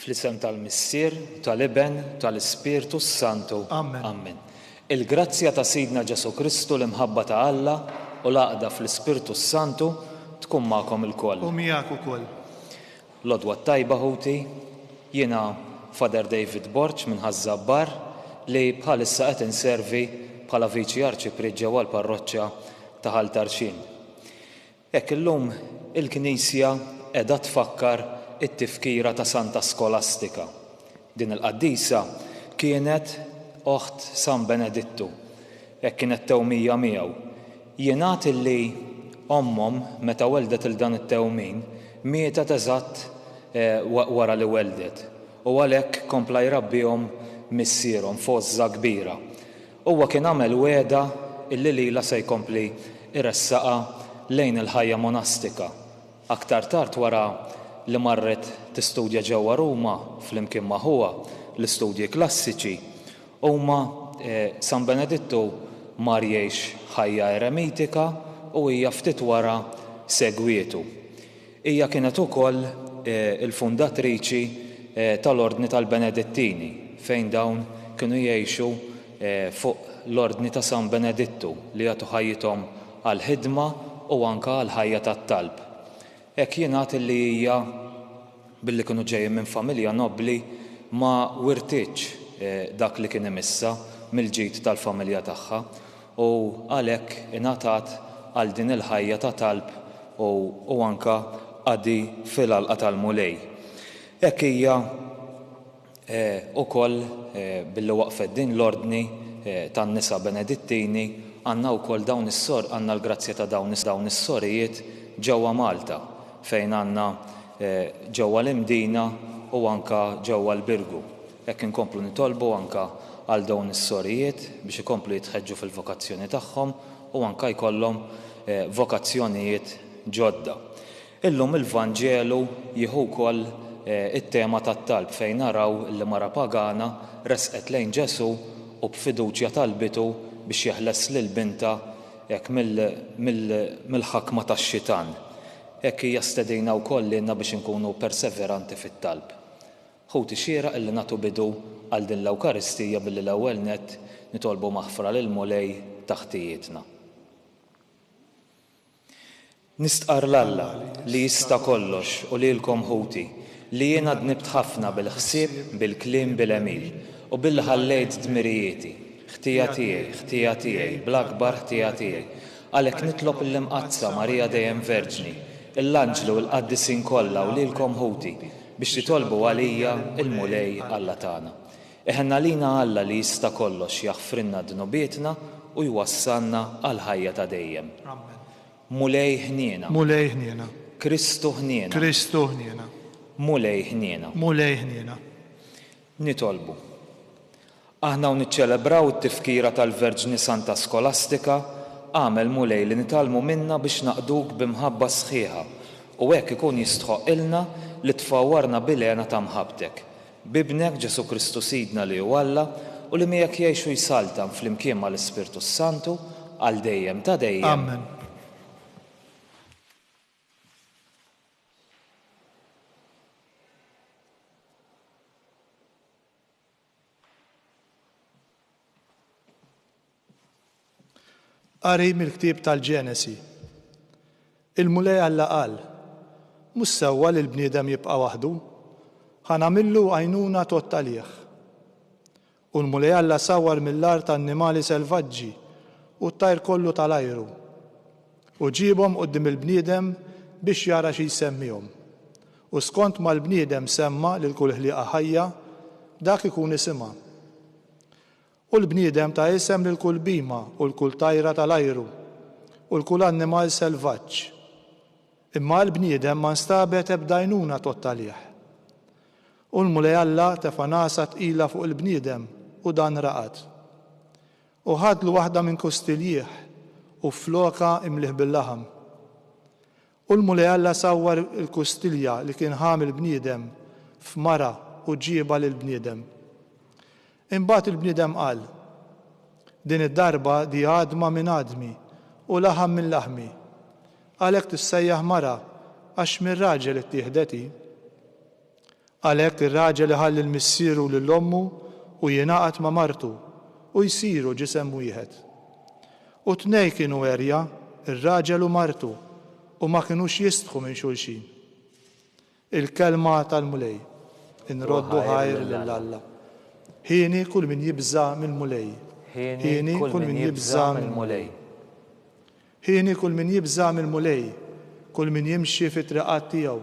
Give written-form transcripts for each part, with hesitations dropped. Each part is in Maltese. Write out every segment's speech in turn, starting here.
Fl-isem tal-Missier, tal-Iben, tal-Ispirtu Santu. Amen. Il-grazzja ta' Sidna Ġesu Kristu l-imħabba ta' Alla u l-għaqda fl-Ispirtu Santu tkun magħkom il-koll. U miegħek ukoll. L-odwa tajba ħuti, jiena Father David Borċ minn Ħażabbar li bħalissa qed inservi bħala viċi arċipriġ ġewwa l-parroċċja ta' Ħaltarxin. Hekk illum il-Knisja qiegħda tfakkar it-tifkira ta' Santa Skolastika. Din il-qaddisa kienet oħt San Benedittu, hekk kienet tewmija miegħu. Jingħad illi ommhom meta weldet il dan it-tewmin mietet eżatt wara li weldet u għalhekk kompla jrabbihom missierhom f'għoża kbira. Huwa kien għamel wegħda illi lilha se jkompli iressaqa lejn il-ħajja monastika. Aktar tard wara li marret tistudja ġewwa Ruma flimkien ma' huwa l-istudji klassiċi, huma San Benedittu mar jgħix ħajja eremitika u hija ftit wara segwietu. Hija kienet ukoll il-fundatriċi tal-Ordni tal-Benedettini fejn dawn kienu jgħixu fuq l-Ordni ta' San Benedittu li jagħtu ħajjithom għall-ħidma u anke għall-ħajja tat-talb. Hekk jingħad li hija billi kienu ġejjin minn familja nobbli ma wirtitx dak li kien imissa mill-ġid tal-familja tagħha u għalhekk ingħatat għal din il-ħajja ta' talb u anke għadi fil-għalqa tal-mulej. Hekk hija ukoll billi waqfet din l-ordni tan-nisa Benedettini għandna wkoll għandna l-grazzja ta' dawn is-sorijiet ġewwa Malta fejn għandna ġewwa l-Imdina u anke ġewwa l-Birgu. Hekk inkomplu nitolbu anke għal dawn is-sorijiet biex ikomplu jitħeġġu fil-vokazzjoni tagħhom u anke jkollhom vokazzjonijiet ġodda. Illum il-Vanġelu jieħu wkoll it-tema tat-talb fejn naraw li mara pagana resqet lejn Ġesu u b'fiduċja talbitu biex jeħles lil binta hekk mill-ħakma tax-xitan. Hekk hija stedina wkoll lilna biex inkunu perseveranti fit-talb. Ħuti xieraq illi nagħtu bidu għal din l-Ewkaristija billi l-ewwel nett nitolbu maħfra lil mulej ta' ħtijietna. Nistqar l-Alla li jista' kollox u lilkom ħuti li jiena dnibt ħafna bil-ħsieb, bil-kliem, bil-emil u billi ħallejt dmirijieti. Ħtija tiegħi, bl-akbar ħtija tiegħi. Għalhekk nitlob l-imqazza Marija dejjem Verġni, l-anġlu l-qaddisin kollha u lilkom ħuti biex titolbu għalija il-mulej Alla tagħna. Eħenna lina Alla li jista' kollox jaħfrinna dnubietna u jwassalna għal ħajja ta' dejjem. Mulej ħniena. Mulej ħniena. Kristu ħniena. Kristu ħniena. Mulej ħniena. Mulej ħniena. Nitolbu. Aħna u niċċelebraw it-tifkira tal-Verġni Santa Skolastika għamel mulej li nitalmu minna biex naqduk bimħabba sħiħa u hekk ikun jistħoq ilna li tfawwarna bil-għena ta' mħabtek. Bibnek Ġesu Kristu Sidna li hu Alla u li miegħek jgħixu jsaltam flimkien mal-Ispirtu Santu għal dejjem ta' dejjem. Amen. Qari mill-ktieb tal-Ġenesi. Il-mulej Alla qal, mhux sewwa li l-bniedem jibqa' waħdu, ħanamillu għajnuna tot-talih. U l-mulej Alla sawwar mill-art annimali selvaġġi u t-tajr kollu tal-ajru. U ġibhom quddiem il-bniedem biex jara xi jsemmihom. U skont ma l-bniedem semma lil kull ħlieqa ħajja dak ikun isimha. U l-bniedem ta' isem lil kull bima u l-kull tajra tal-ajru u l-kull annimal selvaġġ. Imma l-bniedem ma nstabet ebda għajnuna tot-talih. U l-mulej Alla tefa' nasa tqila fuq il-bniedem u dan raqad. U ħadlu waħda minn kostiljieħ u floka imliħ bil-laħam. U l-mulej Alla sawwar il-kostilja li kien ħamil bniedem f'mara u ġieba lill-bniedem. Imbagħad il-bniedem qal, din id-darba di għadma minn għadmi u laħam minn laħmi. Għalhekk tissejjaħ mara għax mir-raġel ittieħdet hi. Għalhekk ir-raġel iħalli l-missieru lill-ommu u jingħaqad ma' martu u jsiru ġisem wieħed. U tnej kienu għerja, ir-raġel u martu, u ma kinux jistħu minn xulxin. Il-kelma tal-mulej, inroddu ħajr lill-Alla. Ħieni kull min jibża mill-mulej. Ħieni kull min jibża mill-mulej. Ħieni kull min jibża mill-mulej, kull min jimxi fit-triqat tiegħu.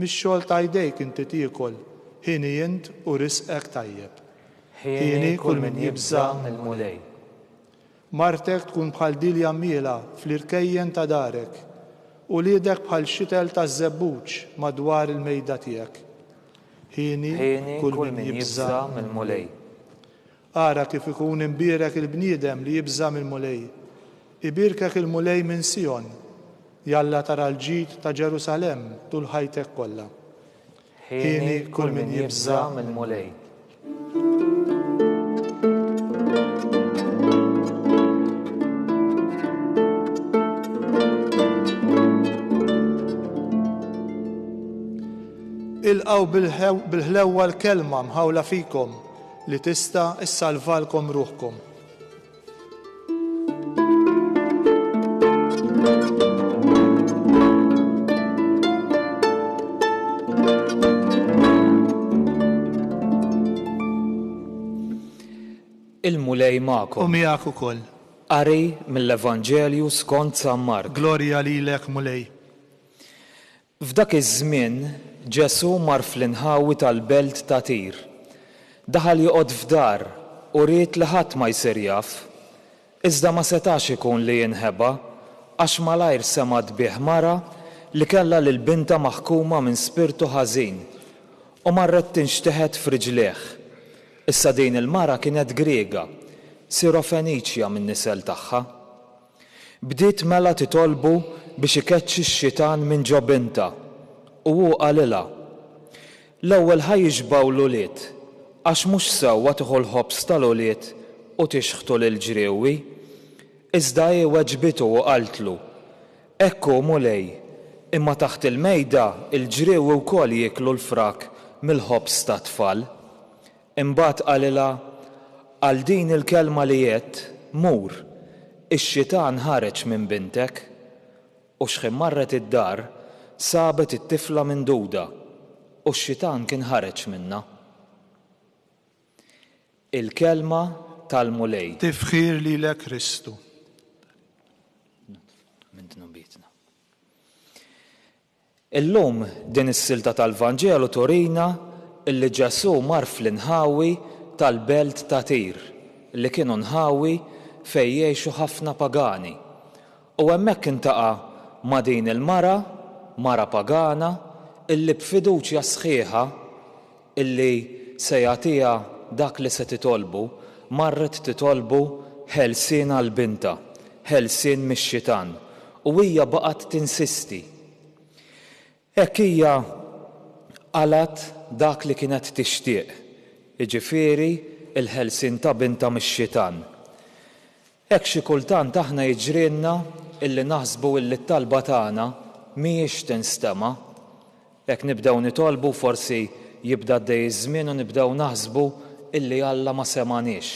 Mix-xogħol ta' jdejk inti tiekol, ħieni int u risqek tajjeb. Ħieni kull min jibża mill-mulej. Martek tkun bħal dilja miela fl-irkejjen ta' darek u liedek bħal xitel ta' żebbuġ madwar il-mejda tiegħek. Ħieni kull min jibża mill-mulej. Ara kif ikun imbierek il-bniedem li jibża mill-mulej. Ibirkek il-mulej minn Sion, jalla tara l-ġid ta' Ġerusalem tul ħajtek kollha. Ħieni kull min jibża mill-mulej. Ilqgħu bil-ħlewwa l-kelma mħawla fikom li tista' issalvalkom ruħkom. Il-mulej magħkom. U miegħek ukoll. Qari mill-Evanġelju skont San Mark. Glorja lilek mulej. F'dak iż-żmien Ġesu mar fl-inħawi tal-belt ta' Tir. Daħal joqgħod f'dar u ried li ħadd ma jsir jaf, iżda ma setax ikun li jinħeba għax malajr sema dbieħ mara li kellha lil binta maħkuma minn spirtu ħażin u marret tinxteħed f'riġlejh. Issa din il-mara kienet Griega, Sirofeniċja min-nisel tagħha. Bdiet mela titolbu biex ikeċċi x-xitan minn ġo binta u hu qalilha. L-ewwel ħajjiġbaw l-ulied għax mhux sewwa tieħu l-ħobs tal-ulied u tixħtu lil-ġriewi, iżda hi weġbitu u qaltlu: Ekku mulej, imma taħt il-mejda il-ġriewi wkoll jieklu l-frak mill-ħobs tat-tfal. Imbagħad qalilha: Għal din il-kelma li jett, mur, ix-xitan ħareġ minn bintek. U x'ħin marret id-dar, sabet it-tifla minduda u x-xitan kien ħareġ minnha. Il-kelma tal-mulej. Tifħir lilek Kristu. Illum din is-silta tal-Vanġelu turina illi Ġesu mar fl-inħawi tal-belt ta' Tir, li kienu nħawi fejn jgħixu ħafna pagani. U hemmhekk intaqa' ma' din il-mara, mara pagana, illi b'fiduċja sħiħa illi se jagħtiha dak li se titolbu, marret titolbu ħelsien għall-binta, ħelsien mix-xitan, u hija baqgħet tinsisti. Hekk hija qalet dak li kienet tixtieq, jiġifieri il-ħelsien ta' binta mix-xitan. Hekk xi kultant aħna jiġrielna illi naħsbu illi t-talba tagħna mhijiex tinstema', hekk nibdew nitolbu forsi jibda għaddej iż-żmien u nibdew naħsbu illi Alla ma semaniex.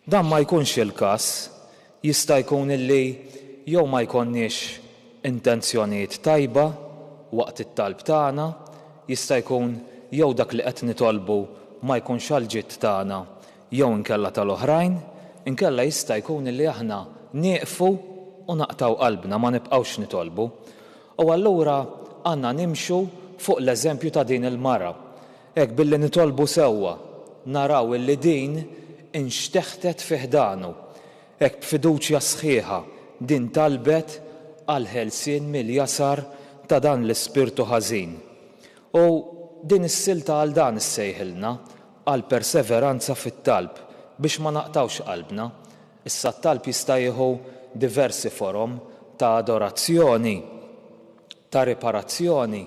Dan ma jkunx il-każ, jista' jkun illi jew ma jkollniex intenzjonijiet tajba waqt it-talb tagħna, jista' jkun jew dak li qed nitolbu ma jkunx għall-ġitt tagħna jew inkella tal-oħrajn, inkella jista' jkun illi aħna nieqfu u naqtaw qalbna ma nibqgħux nitolbu. U allura għandna nimxu fuq l-eżempju ta' din il-mara. Hekk billi nitolbu sewwa, naraw illi din inxteħtet fi ħdanu. Hekk b'fiduċja sħiħa din talbet għal ħelsien mill-jasar ta' dan l-ispirtu ħażin. U din is-silta għal dan issejħilna għal perseveranza fit-talb biex ma naqtawx qalbna. Issa t-talb jista' jieħu diversi forom ta' adorazzjoni, ta' riparazzjoni,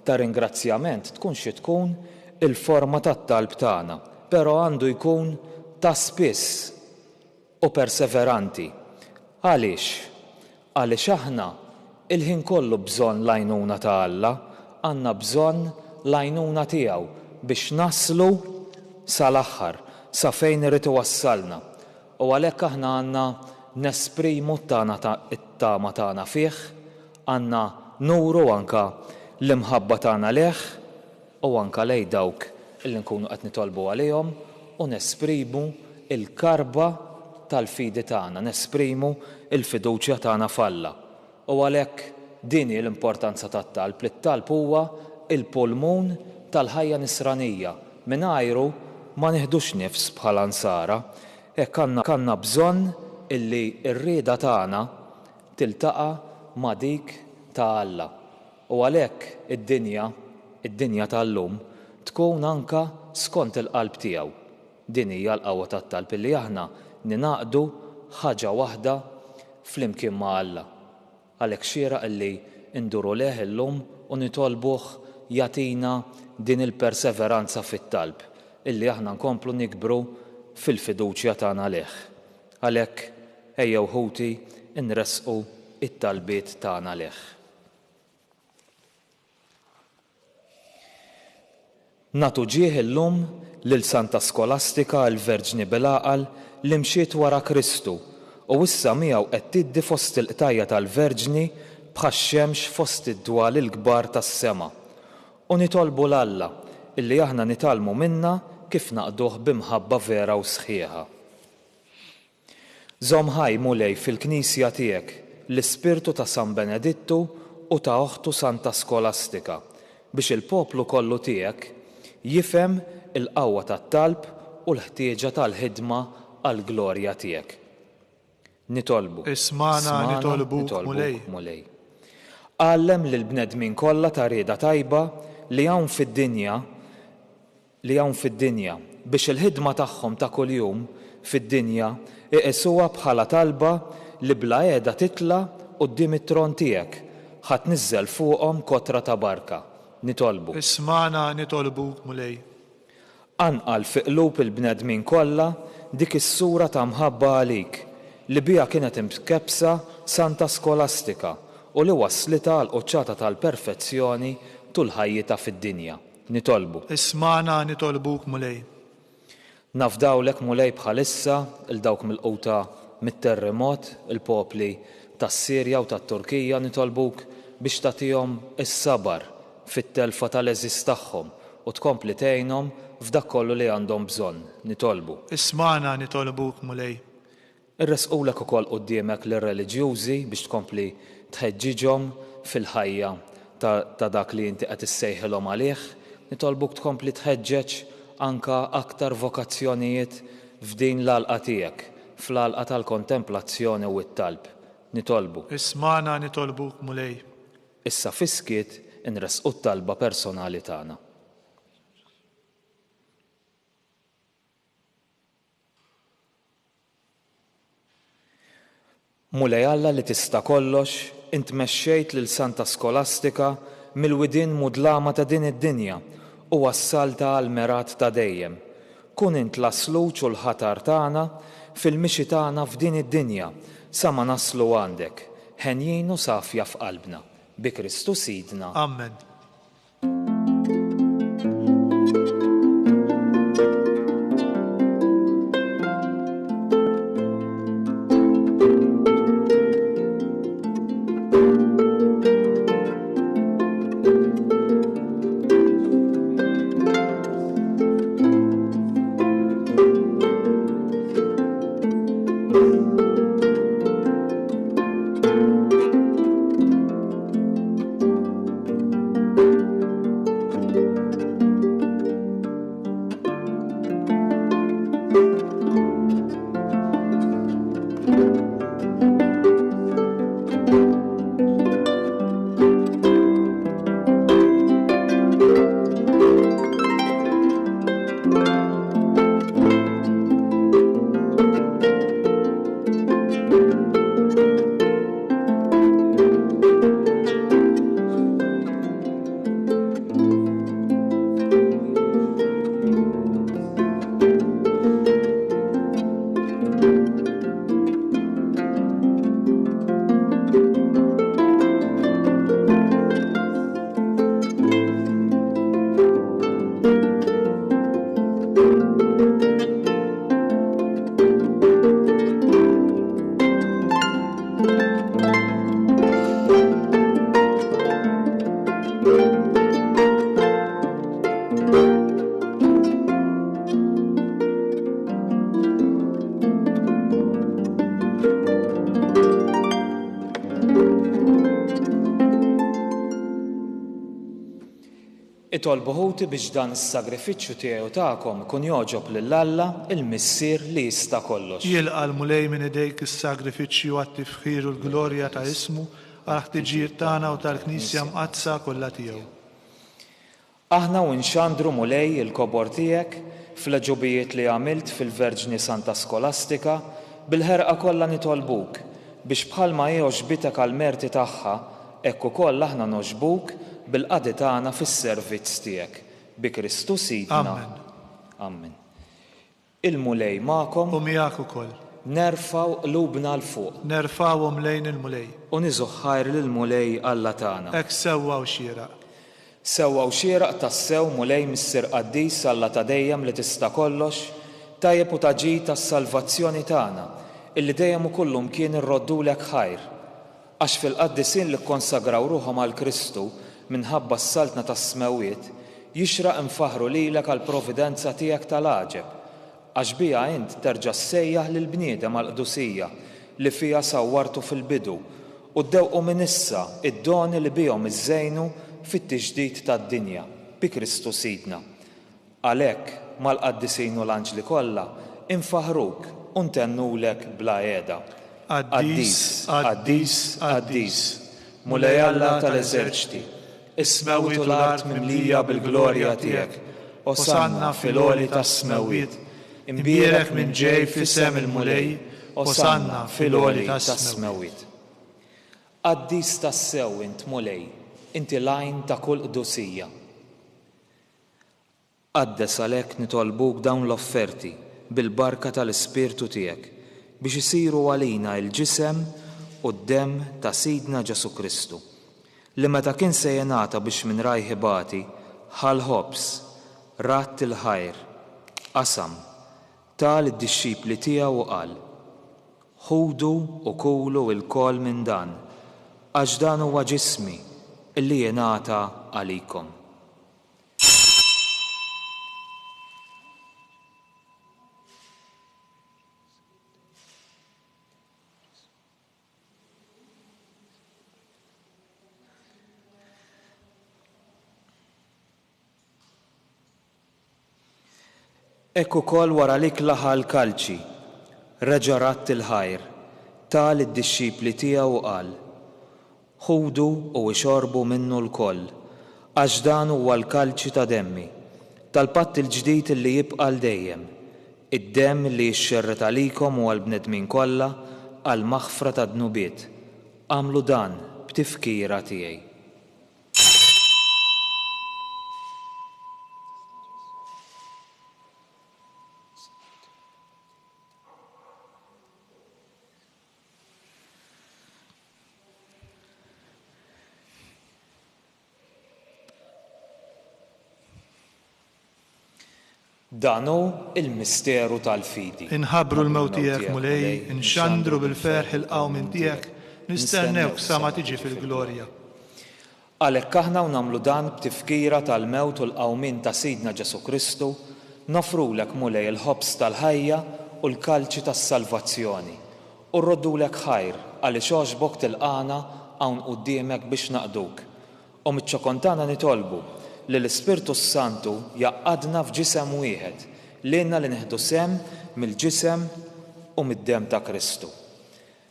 ta' ringrazzjament, tkun xi tkun il-forma tat-talb tagħna, però għandu jkun ta' spiss u perseveranti. Għaliex? Għaliex aħna il-ħin kollu bżonn l-għajnuna ta' Alla, għandna bżonn l-għajnuna tiegħu biex naslu sal-aħħar, sa fejn irid iwassalna. U għalhekk aħna għandna nesprimu it-tama tagħna fih, għandna nuru anka l-imħabba tagħna leħ u anka lej dawk illi nkunu qed nitolbu għalihom u nesprimu il-karba tal-fidi tagħna, nesprimu il-fiduċja tagħna f'Alla. U għalhekk din hi l-importanza tat-talb, li t-talb huwa il-pulmun tal-ħajja nisranija. Mingħajru ma nieħdux nifs bħala nsara, hekk għandna bżonn illi r-rieda tagħna tiltaqa' ma' dik ta' Alla. U għalhekk id-dinja tal-lum tkun anka skont il-qalb tiegħu. Din hija l-qawwa tat-talb illi aħna ninaqdu ħaġa waħda flimkien ma' Alla. Għalhekk xieraq illi nduru leh illum u nitolbuh jagħtina din il-perseveranza fit-talb illi aħna nkomplu nikbru fil-fiduċja tagħna leh. Għalhekk ejjew ħuti nresqu it-talbiet tagħna leh. Nagħtu ġieħ illum lil Santa Skolastika l-Verġni bil-Għaqal li mxiet wara Kristu u issa miegħu qed tiddi fost il-qtajja tal-Verġni bħax-xemx fost id-dwal il-kbar tas-sema. U nitolbu l-Alla illi aħna nitalmu minna kif naqduh bimħabba vera u sħiħa. Żomm ħaj mulej fil-Knisja tiegħek l-ispirtu ta' San Benedittu u ta' oħtu Santa Skolastika biex il-poplu kollu tiegħek jifhem il-qawwa tat-talb u l-ħtieġa tal-ħidma għall-glorja tiegħek. Nitolbu. Ismana nitolbuk mulej. Għallem lill-bnedmin kollha ta' rieda tajba li hawn fid-dinja biex il-ħidma tagħhom ta' kuljum fid-dinja iqisuha bħala talba li bla qiegħda titla' quddiem it-tron tiegħek ħadd niżżel fuqhom kotra ta' barka. Nitolbu. Ismana nitolbuk mulej. Anqal fi qlub il-bnedmin kollha dik is-sura ta' mħabba għalik li biha kienet imkebsa Santa Skolastika u li waslita għal quċċata tal-perfezzjoni tul ħajjita fid-dinja. Nitolbu. Ismana nitolbuk mulej. Nafdawlek mulej bħalissa il-dawk mill-quta mit-terremot, il-popli tas-Sirja u tat-Turkija nitolbuk biex tagħtihom is-sabar fit-telfa tal-eżis tagħhom u tkompli tgħinhom f'dak kollu li għandhom bżonn. Nitolbu. Ismana nitolbuk mulej. Irresqulek ukoll quddiemek lir-reliġjużi biex tkompli tħeġġiġhom fil-ħajja ta' dak li inti qed issejħilhom għalih, nitolbuk tkompli tħeġġeġ anka aktar vokazzjonijiet f'din l-għalqa tiegħek, fl-għalqa tal-kontemplazzjoni u t-talb. Nitolbu. Ismana nitolbuk mulej. Issa fiskiet inresqu t-talba personali tagħna. Mulej Alla li tista' kollox, int mexxejt lil Santa Skolastika mill-widien mudlama ta' din id-dinja u wassalta għal merat ta' dejjem. Kun int l-asluċ u l-ħatar tagħna fil-mixi tagħna f'din id-dinja sa ma naslu għandek, ħenjin u safja f'qalbna. Bi Kristu Sidna. Amen. Itolbu ħuti biex dan is-sagrifiċċju tiegħu tagħkom ikun joġob lill-Alla il-Missier li jista' kollox. Jilqa' l-mulej minn idejk is-sagrifiċċju għat-tifħir u l-glorja ta' ismu għal ħtiġijiet tagħna u tal-Knisja mqazza kollha tiegħu. Aħna u nxandru mulej il-kobor tiegħek fl-ġubijiet li għamilt fil-Verġni Santa Skolastika bil-ħerqa kollha nitolbuk biex bħalma jogħġbitek għall-merti tagħha hekk ukoll aħna noġbuk bil-qadi tagħna fis-servizz tiegħek bi Kristu Sidna. Amen. Il-mulej magħkom U miegħek ukoll. nerfgħu qlubna l fuq Nerfgħuhom lejn il-mulej. u niżu ħajr lill-mulej Alla tagħna. Hekk sewwa u xieraq. Sewwa u xieraq tassew mulej Missier Qaddis Alla ta' dejjem li tista' kollox, tajjeb u taġid tas-salvazzjoni tagħna, illi dejjem ukoll kien irroddulek ħajr. Għax fil-qaddisin li kkonsagraw ruħhom għal Kristu minħabba s-saltna tas-smewiet, jixraq infaħru lilek għall providenza tiegħek tal-għaġeb, għax biha int terġa' ssejjaħ lill-bniedem għall-qdusija li fiha sawwartu fil-bidu u ddewqu minn issa id-doni li bihom iżżejnu fit-tiġdid tad-dinja bi Kristu Sidna. Għalhekk mal-qaddisin u l-anġli kollha infaħruk u ntennulek bla qiegħda. Qaddis, Qaddis, Qaddis. Mulej Alla tal-eżerċiti, is-smewwiet u l-art mimlija bil-glorja tiegħek, osanna fil-għoli tas-smewwiet, imbierek minn ġej f'isem il-mulej, osanna fil-għoli tas-smewwiet. Qaddis tassew int mulej, inti lajn ta' kull qdusija. Qaddes għalhekk nitolbuk dawn l-offerti bil-barka tal-Ispirtu tiegħek biex isiru għalina il-ġisem u d-demm ta' Sidna Ġesu Kristu, li meta kien se jingħata biex minn rajħi bati ħal-ħobs, ratt il-ħajr, qasam, tal id-dixxipli tiegħu u qal: ħudu u kulu l-kol minn dan, għax dan huwa ġismi illi jingħata għalikom. Ekk ukoll wara l-ikla ħal-kalċi, reġa' ratt il-ħajr, tal id-dixxipli tiegħu u qal: ħudu u ixorbu minnu l-koll, għax dan huwa l-kalċi ta' demmi, tal-patt il-ġdid li jibqa' l dejjem, id-demm li jixxerret għalikom u għall-bnedmin kollha għal maħfra ta' dnubiet. Għamlu dan b'tifkira tiegħi. Danu il-misteru tal-fidi. Inħabbru l-mewt tiegħek mulej, inxandru bil-ferħ il-qawmin tiegħek, nistennewk sa ma tiġi fil-glorja. Għalhekk aħna nagħmlu dan b'tifkira tal-mewt u l-qawmin ta' Sidna Ġesu Kristu, nofrulek mulej il-ħobs tal-ħajja u l-kalċi tas-salvazzjoni, u rroddulek ħajr għaliex għoġbok tilqana hawn quddiemek biex naqduk. U miċ-ċokontana nitolbu li l-Ispirtu Santu jaqqadna f'ġisem wieħed, lilna li neħdu sem mill-ġisem u mid-demm ta' Kristu.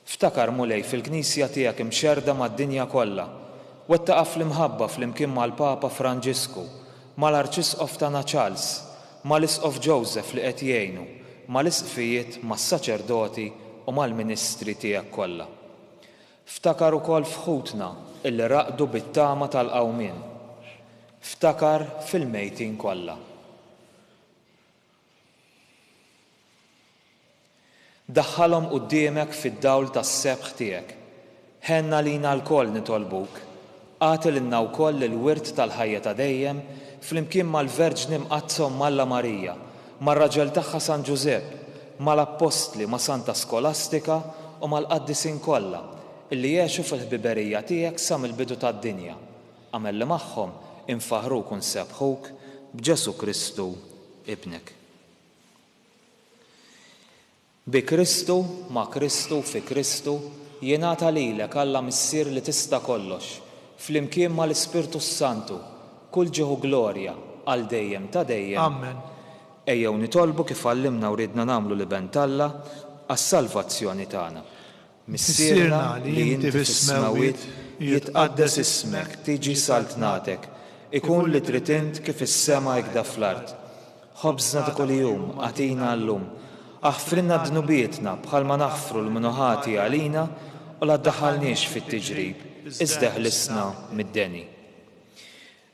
Ftakar mulej fil-Knisja tiegħek imxerda mad-dinja kollha, wettaqa' fl-imħabba flimkien mal-Papa Franġisku, mal-Arċisqof tagħna Charles, mal-Isqof Joseph li qed jgħinu, mal-isqfijiet mas-saċerdoti u mal-ministri tiegħek kollha. Ftakar ukoll f'ħutna illi raqdu bit-tama tal-qawmien. Ftakar fil-mejtin kollha. Daħħalhom quddiemek fid-dawl tas-sebħ tiegħek. Ħenna lina l-koll nitolbuk. Għati lilna wkoll il-wirt tal-ħajja ta' dejjem flimkien mal-Verġni mqazza Alla Marija, mar-raġel tagħha San Ġusepp, mal-Apostli ma' Santa Skolastika u mal-qaddisin kollha illi jgħixu fil-ħbiberija tiegħek sa mill-bidu tad-dinja. Għamel li magħhom infaħruk u nsebħuk b'Ġesu Kristu ibnek. Bi Kristu, ma' Kristu, fi Kristu, jingħata lilek Alla Missier li tista' kollox, flimkien mal-Ispirtu Santu, kull ġieħu glorja għal dejjem ta' dejjem. Amen. Ejjew nitolbu kif għallimna u ridna nagħmlu l-ibent Alla għas-salvazzjoni tagħna. Missierna li inti fis-smawiet jitqaddes ismek, tiġi saltnatek, ikun li trid int kif is-sema jgħidha fl-ard. Ħobżna ta' kuljum għatina llum, aħfrinna d-dnubietna bħalma naħfru l-minuħati għalina u la ddaħħalniex fit-tiġrib, iżda ħlisna mid-deni.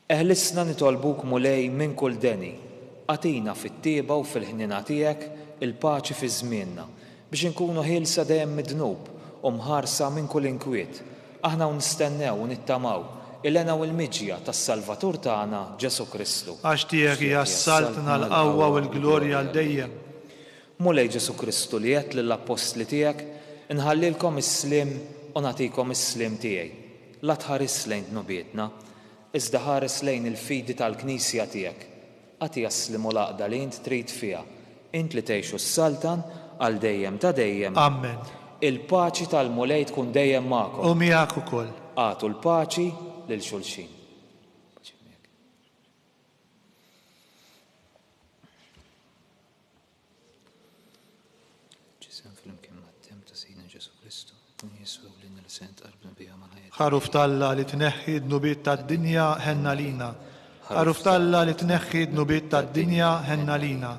Eħlisna nitolbuk mulej minn kull deni, għatina fit-tieba u fil-ħnina tiegħek il-paċi fi żmienna biex inkunu ħielsa dejjem mid-dnub u mħarsa minn kull inkwiet. Aħna nistennew u nittamaw il-għena u l-miġja tas-Salvatur tagħna Ġesu Kristu. Għax tiegħek hija s-saltna l-qawwa u l-glorja għal dejjem. Mulej Ġesu Kristu li qed lill-apostli tiegħek inħallilkom is-slim u nagħtikom is-slim tiegħi. La tħares lejn dnubietna, iżda ħares lejn il-fidi tal-Knisja tiegħek. Għatija s-slim u l-għaqda li int trid fiha. Int li tgħixu s-saltan għal dejjem ta' dejjem. Amen. Il-paċi tal-mulej tkun dejjem magħkom. U miegħek ukoll. Għatu l-paċi lil xulxin. Ħaruf talla li tneħħi d-nubiet tad-dinja ħenna lina. Ħaruf talla li tneħħi d-nubiet tad-dinja ħenna lina.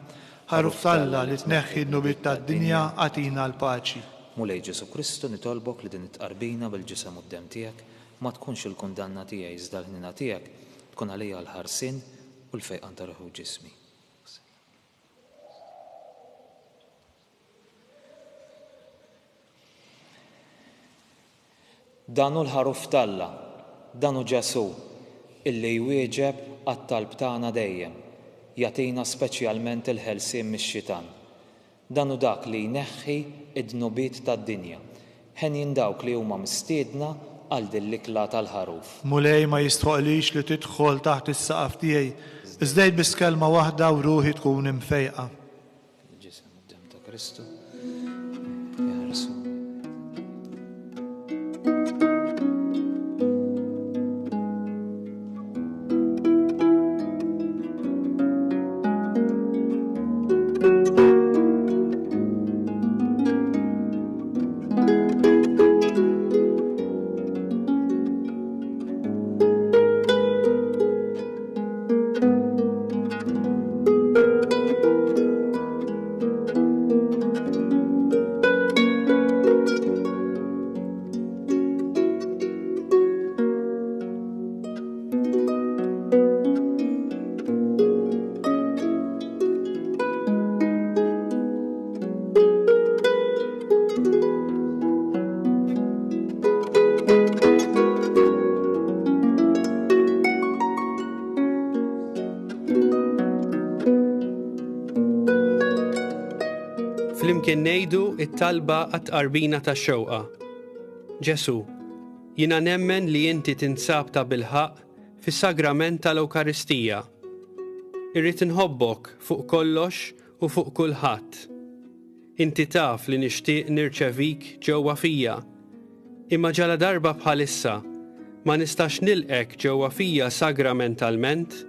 Ħaruf talla li tneħħi d-nubiet tad-dinja għatina l-paċi. Mulej Ġesu Kristu nitolbok li din it-qarbina bil-ġisem u d-dem tiegħek ma tkunx il-kundanna tiegħi iżda l-ħnina tiegħek tkun għalija l-ħarsin u l-fejqan ta' ruħu ġismi. Danu l-ħaruf talla, danu Ġesu, illi jwieġeb għat-talb tagħna dejjem, jagħtina speċjalment il-ħelsien mix-xitan. Danu dak li jneħħi id-dnubiet tad-dinja. Ħen dawk li huma mistiedna għal din l-ikla tal-ħaruf. Mulej ma jistħoqlix li tidħol taħt is-saqaf tiegħi, iżdejt biss kelma waħda u ruħi tkun imfejqa. Il-ġisem u d-dem ta' Kristu jaħarsu. Flimkien ngħidu it-talba għat-qarbina tax-xewqa. Ġesu, jiena nemmen li inti tinsab ta' bilħaq fis-sagrament tal-Ewkaristija. Irrid inħobbok fuq kollox u fuq kulħadd. Inti taf li nixtieq nirċevik ġewwa fija, imma ġala darba bħalissa ma nistax nilqek ġewwa fija sagramentalment,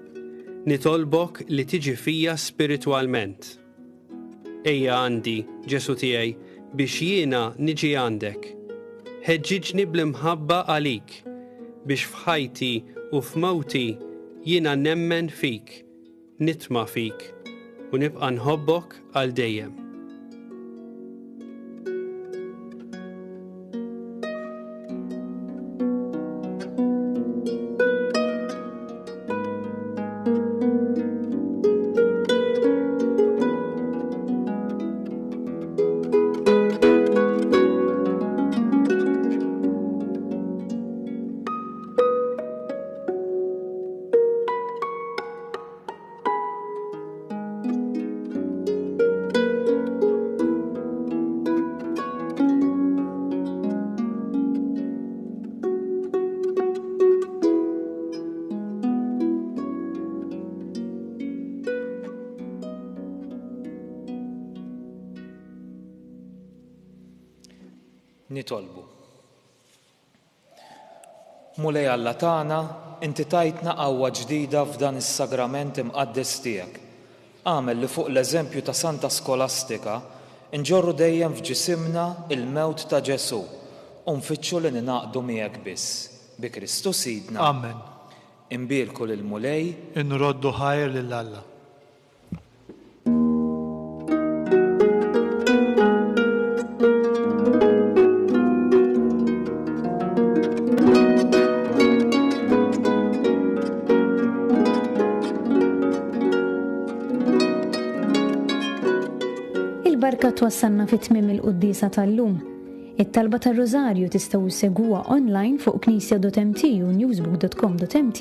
nitolbok li tiġi fija spiritwalment. Ejja għandi, Ġesu tiegħi, biex jiena niġi għandek. Ħeġġiġni bl-imħabba għalik, biex f'ħajti u f'mawti jiena nemmen fik, nitma' fik, u nibqa' nħobbok għal dejjem. Nitolbu. Mulej Alla tagħna, inti tajtna qawwa ġdida f'dan is-sagrament imqaddes tiegħek. Għamel li fuq l-eżempju ta' Santa Skolastika inġorru dejjem f'ġisimna il-mewt ta' Ġesu u nfittxu li ninaqdu miegħek biss. Bi Kristu Sidna. Amen. Imbierku lil mulej. Inroddu ħajr lil Alla. Il-barka twassalna fit-tmiem il-quddisa tal-lum. It-talba tar-Rożarju tistgħu issegwuha online fuq knisja.mt u newsbook.com.mt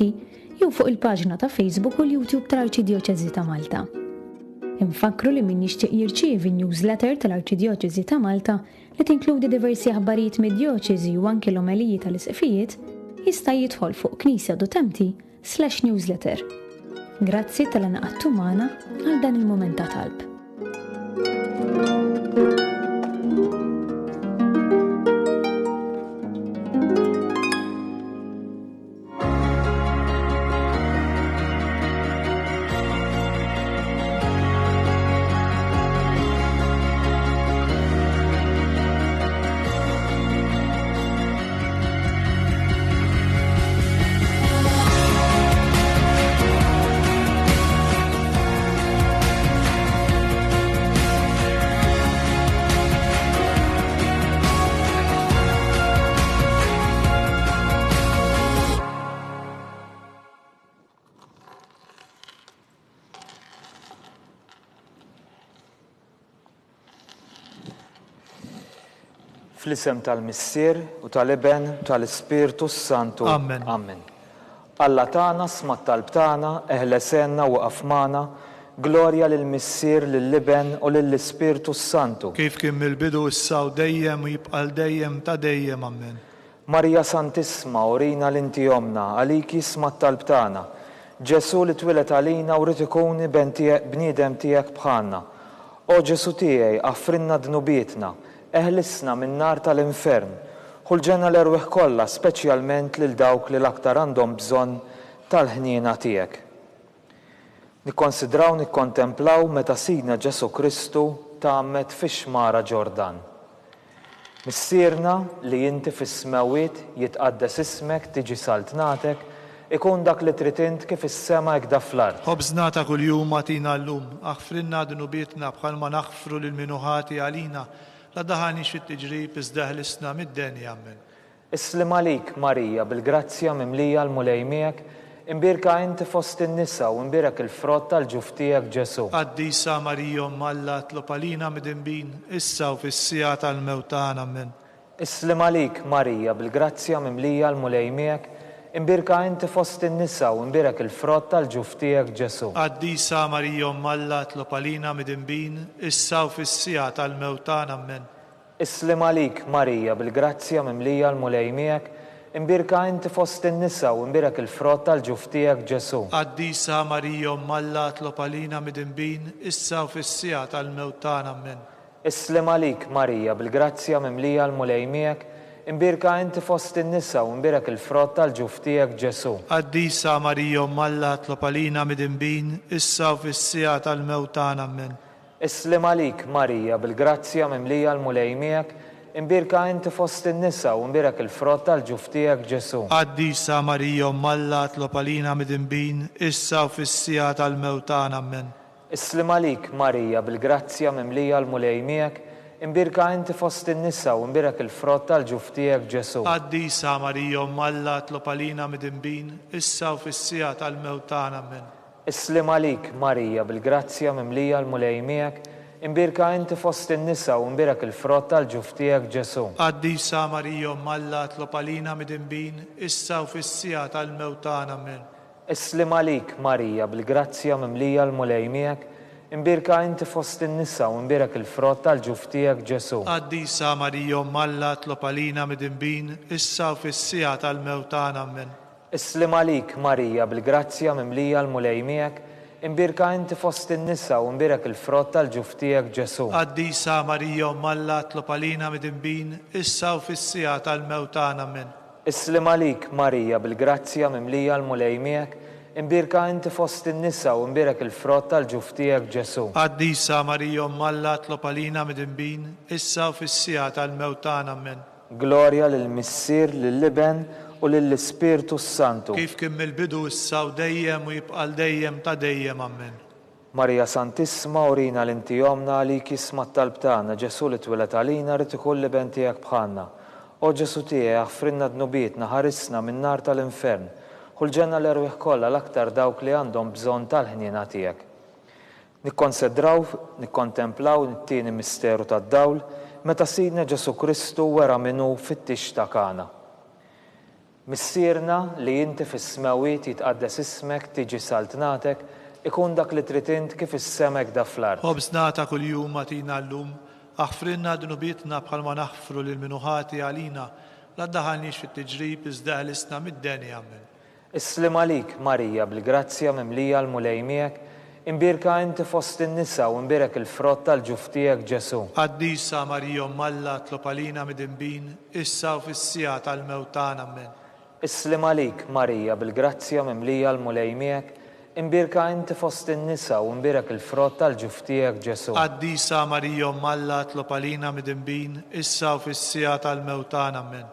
jew fuq il-paġna ta' Facebook u l-YouTube tal-Arċidjoċeżi ta' Malta. Infakru li min jixtieq jirċievi newsletter tal-Arċidjoċeżi ta' Malta li tinkludi diversi aħbarijiet mid-djoċeżi u anke l-omeliji tal-isqfijiet jista' jidħol fuq knisja.mt/newsletter. Grazzi tal-inaqadtu magħna għal dan il-mument ta' talb. Fl-isem tal-Missier u tal-Iben u tal-Ispirtu Santu. Amen. Amen. Alla tagħna sma' talb tagħna, eħlesenna u waqaf magħna, glorja lill-Missier, lill-Iben u lill-Ispirtu Santu. Kif kien mill-bidu issa u dejjem u jibqal dejjem ta' dejjem. Amen. Marja Santisma, urina l-inti omna, għaliki sma' talb tagħna. Ġesu li twilet għalina u rrid ikun bniedem tiegħek bħalna. O Ġesu tiegħi, affrinna dnubietna, eħlisna minn nar tal-infern, ħulġenna l-erwieħ kollha, speċjalment lil dawk li l-aktar għandhom bżonn tal-ħniena tiegħek. Nikkonsidraw nikkontemplaw meta Sidna Ġesu Kristu tagħmmet fix-xmara Ġordan. Missierna li inti fis-smawiet jitqaddes ismek tiġi saltnatek, ikun dak li trid int kif is-sema hekk fl-ard. Ħobżna ta' kuljum agħtina llum, aħfrinna dnubietna bħalma naħfru lil minuħati għalina. La daħanix fit-tiġrib iżdaħlisna mid-denja. Amen. Islim għalik, Marija, bil-grazzja mimlija l-mulej miegħek, imbirka inti fost in-nisa u imbirek il-frott tal-ġuf tiegħek Ġesu. Qaddisa Marija Omm Alla tlob għalina midinbin, issa u fis-sija tal-mewt tagħna. Amen. Islim għalik, Marija, bil-grazzja mimlija l-mulej miegħek, imbirka inti fost in-nisa u imbirek il-frott tal-ġuf tiegħek Ġesu. Qaddisa Marija Omm Alla tlob għalina midinbin, issa u fis-sija tal-mewt tagħna. Amen. Islim għalik, Marija, bil-grazzja mimlija l-mulej miegħek, imbirka inti fost in-nisa u imbirek il-frott tal-ġuf tiegħek Ġesu. Qaddisa Marija Omm Alla tlob għalina midinbin, issa u fis-sija tal-mewt tagħna. Amen. Islim għalik, Marija, bil-grazzja mimlija l-mulej miegħek, imbirka inti fost in-nisa u imbirek il-frott tal-ġuf tiegħek Ġesu. Qaddisa Marija Omm Alla tlob għalina midinbin, issa u fis-sija tal-mewt tagħna. Amen. Islim għalik, Marija, bil-grazzja mimlija l-mulej miegħek, imbirka inti fost in-nisa u imbirek il-frott tal-ġuf tiegħek Ġesu. Qaddisa Marija Omm Alla tlob għalina midinbin, issa u fis-sija tal-mewt tagħna. Amen. Islim għalik, Marija, bil-grazzja mimlija l-mulej miegħek, imbirka inti fost in-nisa u imbirek il-frott tal-ġuf tiegħek Ġesu. Qaddisa Marija Omm Alla tlob għalina midinbin, issa u fis-sija tal-mewt tagħna. Amen. Islim għalik, Marija, bil-grazzja mimlija l-mulej miegħek, imbirka inti fost in-nisa u imbirek il-frott tal-ġuf tiegħek Ġesu. Qaddisa Marija Omm Alla tlob għalina midinbin, issa u fis-sija tal-mewt tagħna. Amen. Islim għalik, Marija, bil-grazzja mimlija l-mulej miegħek, imbirka inti fost in-nisa u imbirek il-frott tal-ġuf tiegħek Ġesu. Qaddisa Marija Omm Alla tlob għalina midinbin, issa u fis-sija tal-mewt tagħna. Amen. Islim għalik, Marija, bil-grazzja mimlija l-mulej miegħek, imbirka inti fost in-nisa u imbirek il-frott tal-ġuf tiegħek Ġesu. Qaddisa Marija Omm Alla tlob għalina midinbin, issa u fis-sija tal-mewt tagħna. Amen. Islim għalik Marija bil-grazzja mimlija l-mulej miegħek, imbirka inti fost in-nisa u imbirek il-frott tal-ġuf tiegħek Ġesu. Qaddisa Marija Umm Alla tlob għalina midinbin, issa u fis-sija tal-mewt tagħna amen. Glorja lill-Missier, lill-Iben u lill-Ispirtu Santu. Kif kien mill-bidu issa u dejjem u jibqal dejjem ta' dejjem amen. Marija Santissima urina l-inti jomna għalik jisma t-talb tagħna Ġesu li twilet għalina rid ikun l-iben tiegħek bħalna. O Ġesu tiegħi aħfrinna dnubietna ħarisna min-nar tal-infern. Ħulġenna l-erwieħ kollha l-aktar dawk li għandhom bżonn tal-ħniena tiegħek. Nikkontemplaw it-tieni misteru tad-dawl meta Sidna Ġesu Kristu wera minnu fit-tix ta' Kana. Missierna li inti fis-smawiet jitqaddes ismek tiġi saltnatek ikun dak li trid int kif is-semek da fl-ard. Ħobżnata kuljum matina llum, aħfrinna dnubietna bħalma naħfru lil minuħati għalina, la ddaħalniex fit-tiġrib iżda ħlisna mid-deni amen. Islim għalik Marija bil-grazzja mimlija l-mulej miegħek, imbirka inti fost in-nisa u imbirek il-frott tal-ġuf tiegħek Ġesu. Qaddisa Marija Umm Alla tlob għalina midinbin, issa u fis-sija tal-mewt tagħna amen. Islim għalik Marija bil-grazzja mimlija l-mulej miegħek, imbirka inti fost in-nisa u imbirek il-frott tal-ġuf tiegħek Ġesu. Qaddisa Marija Umm Alla tlob għalina midinbin, issa u fis-sija tal-mewt tagħna amen.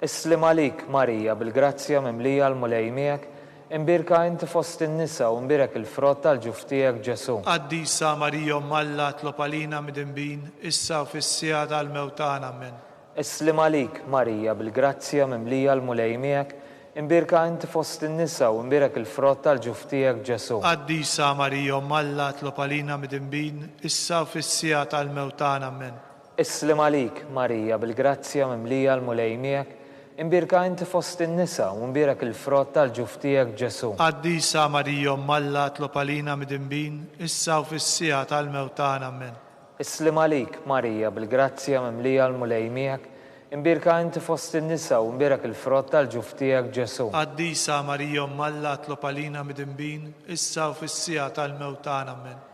Islim għalik Marija bil-grazzja mimlija l-mulej miegħek, imbirka inti fost in-nisa u imbirek il-frott tal-ġuf tiegħek Ġesu. Qaddisa Marija Umm Alla tlob għalina midinbin, issa u fis-sija tal-mewt tagħna amen. Islim għalik Marija bil-grazzja mimlija l-mulej miegħek, imbirka inti fost in-nisa u imbirek il-frott tal-ġuf tiegħek Ġesu. Qaddisa Marija Umm Alla tlob għalina midinbin, issa u fis-sija tal-mewt tagħna amen. Islim għalik Marija bil-grazzja mimlija l-mulej miegħek, imbirka inti fost in-nisa u imbirek il-frott tal-ġuf tiegħek Ġesu. Qaddisa Marija Umm Alla tlob għalina midinbin, issa u fis-sija tal-mewt tagħna amen. Islim għalik Marija bil-grazzja mimlija l-mulej miegħek, imbirka inti fost in-nisa u imbirek il-frott tal-ġuf tiegħek Ġesu. Qaddisa Marija Umm Alla tlob għalina midinbin, issa u fis-sija tal-mewt tagħna amen.